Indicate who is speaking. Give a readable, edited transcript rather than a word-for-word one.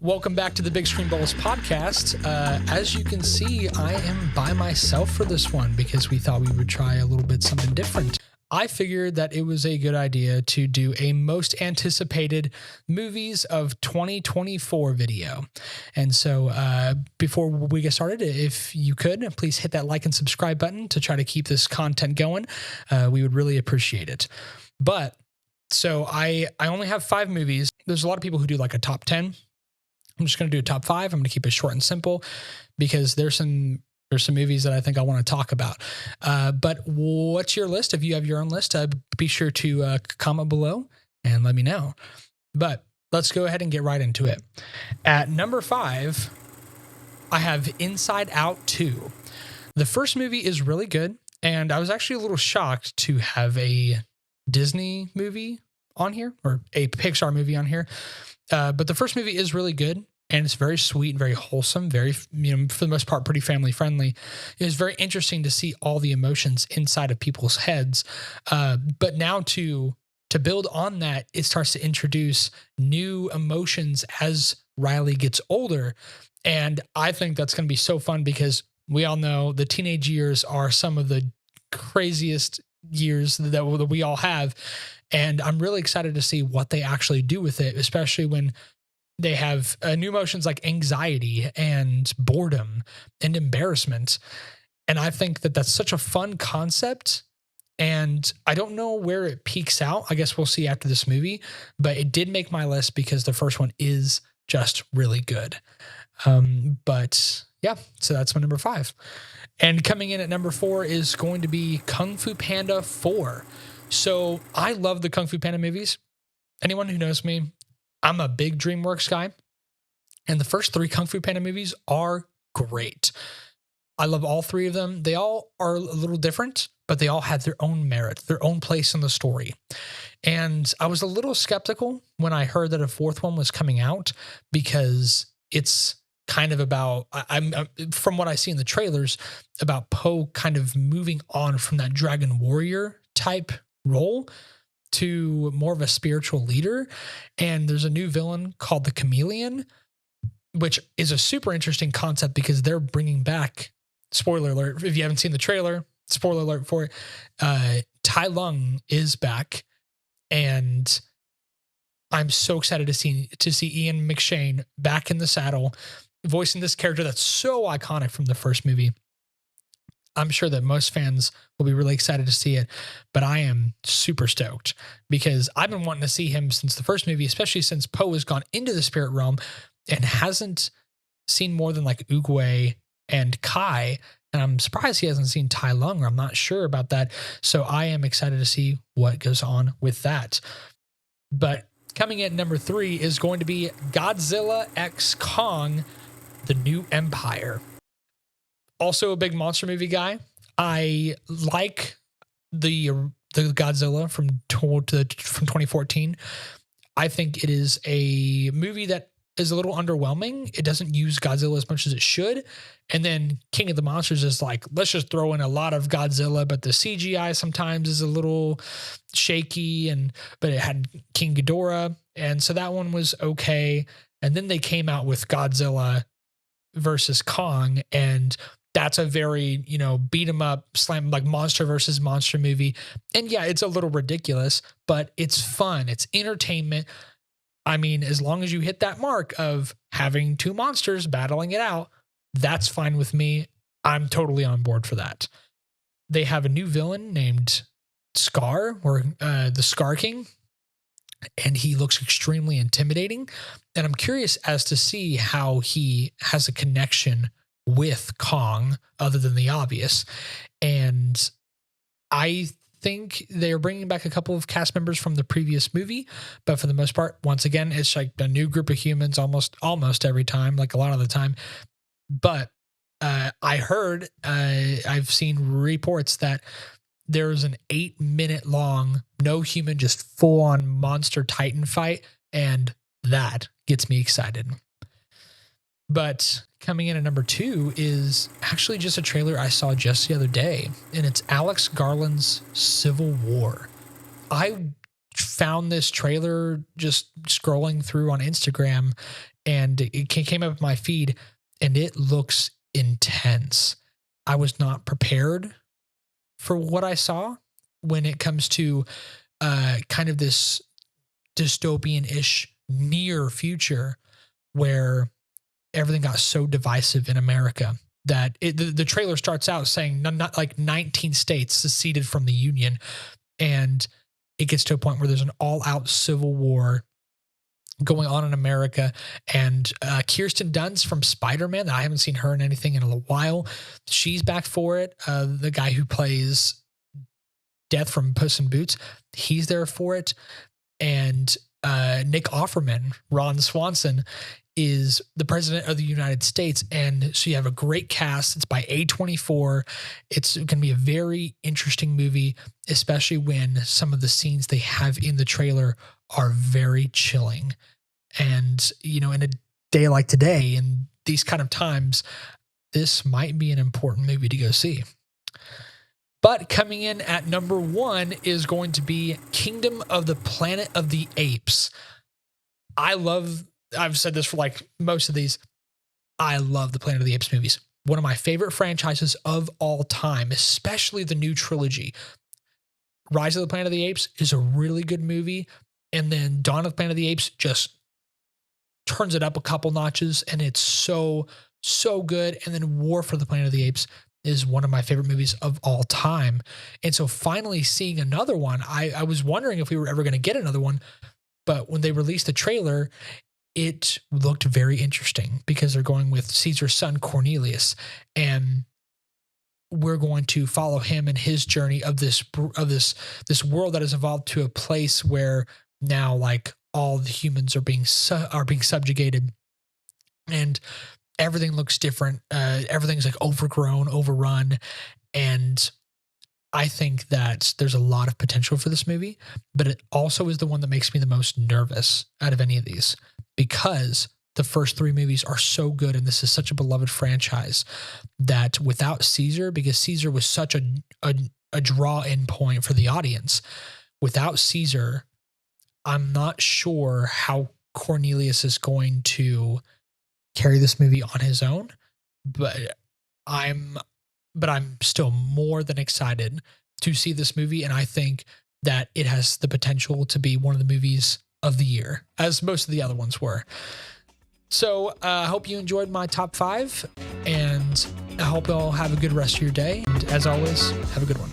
Speaker 1: Welcome back to the Big Screen Bowls podcast. As you can see, I am by myself for this one because we thought we would try a little bit something different. I figured that it was a good idea to do a most anticipated movies of 2024 video. And so before we get started, if you could, please hit that like and subscribe button to try to keep this content going. We would really appreciate it. But so I only have 5 movies. There's a lot of people who do like a top 10. I'm just going to do a top 5. I'm going to keep it short and simple because there's some movies that I think I want to talk about. But what's your list? If you have your own list, be sure to comment below and let me know. But let's go ahead and get right into it. At number 5, I have Inside Out 2. The first movie is really good, and I was actually a little shocked to have a Disney movie on here or a Pixar movie on here. But the first movie is really good, and it's very sweet and very wholesome, very, for the most part, pretty family friendly. It was very interesting to see all the emotions inside of people's heads. But now to build on that, it starts to introduce new emotions as Riley gets older. And I think that's going to be so fun because we all know the teenage years are some of the craziest years that we all have. And I'm really excited to see what they actually do with it, especially when they have new emotions like anxiety and boredom and embarrassment. And I think that that's such a fun concept. And I don't know where it peaks out. I guess we'll see after this movie. But it did make my list because the first one is just really good. But yeah, so that's my number 5. And coming in at number 4 is going to be Kung Fu Panda 4. So I love the Kung Fu Panda movies. Anyone who knows me, I'm a big Dreamworks guy. And the first 3 Kung Fu Panda movies are great. I love all 3 of them. They all are a little different, but they all have their own merit, their own place in the story. And I was a little skeptical when I heard that a 4th one was coming out because it's kind of about, I'm from what I see in the trailers, about Po kind of moving on from that dragon warrior type role to more of a spiritual leader. And there's a new villain called the Chameleon, which is a super interesting concept because they're bringing back, spoiler alert, if you haven't seen the trailer, spoiler alert for it, Tai Lung is back. And I'm so excited to see Ian McShane back in the saddle, voicing this character that's so iconic from the first movie. I'm sure that most fans will be really excited to see it, but I am super stoked because I've been wanting to see him since the first movie, especially since Po has gone into the spirit realm and hasn't seen more than like Oogway and Kai. And I'm surprised he hasn't seen Tai Lung, or I'm not sure about that. So I am excited to see what goes on with that. But coming in at number 3 is going to be Godzilla x Kong, The New Empire. Also a big monster movie guy. I like the Godzilla from 2014. I think it is a movie that is a little underwhelming. It doesn't use Godzilla as much as it should. And then King of the Monsters is like, let's just throw in a lot of Godzilla, but the CGI sometimes is a little shaky. But it had King Ghidorah, and so that one was okay. And then they came out with Godzilla versus Kong, and that's a very, beat 'em up, slam, like monster versus monster movie. And yeah, it's a little ridiculous, but it's fun. It's entertainment. I mean, as long as you hit that mark of having 2 monsters battling it out, that's fine with me. I'm totally on board for that. They have a new villain named Scar, or the Scar King, and he looks extremely intimidating. And I'm curious as to see how he has a connection with Kong other than the obvious. And I think they are bringing back a couple of cast members from the previous movie, but for the most part, once again, it's like a new group of humans almost every time, like a lot of the time. But I heard, I've seen reports that there's an 8-minute long, no human, just full on monster Titan fight. And that gets me excited. But coming in at number 2 is actually just a trailer I saw just the other day, and it's Alex Garland's Civil War. I found this trailer just scrolling through on Instagram, and it came up my feed, and it looks intense. I was not prepared for what I saw when it comes to kind of this dystopian-ish near future where everything got so divisive in America that the trailer starts out saying not like 19 states seceded from the Union, and it gets to a point where there's an all-out civil war going on in America. And Kirsten Dunst from Spider-Man, I haven't seen her in anything in a while. She's back for it. The guy who plays Death from Puss in Boots, he's there for it. And Nick Offerman, Ron Swanson, is the president of the United States. And so you have a great cast. It's by A24. It's going to be a very interesting movie, especially when some of the scenes they have in the trailer are very chilling. And, you know, in a day like today, in these kind of times, this might be an important movie to go see. But coming in at number 1 is going to be Kingdom of the Planet of the Apes. I've said this for like most of these. I love the Planet of the Apes movies. One of my favorite franchises of all time, especially the new trilogy. Rise of the Planet of the Apes is a really good movie. And then Dawn of the Planet of the Apes just turns it up a couple notches, and it's so good. And then War for the Planet of the Apes is one of my favorite movies of all time. And so finally seeing another one, I was wondering if we were ever going to get another one, but when they released the trailer, it looked very interesting because they're going with Caesar's son Cornelius, and we're going to follow him and his journey of this world that has evolved to a place where now like all the humans are being subjugated, and everything looks different. Everything's like overgrown, overrun, and I think that there's a lot of potential for this movie, but it also is the one that makes me the most nervous out of any of these, because the first 3 movies are so good, and this is such a beloved franchise that without Caesar, because Caesar was such a draw-in point for the audience, without Caesar, I'm not sure how Cornelius is going to carry this movie on his own, but I'm still more than excited to see this movie, and I think that it has the potential to be one of the movies of the year, as most of the other ones were. So I hope you enjoyed my top 5, and I hope you all have a good rest of your day. And as always, have a good one.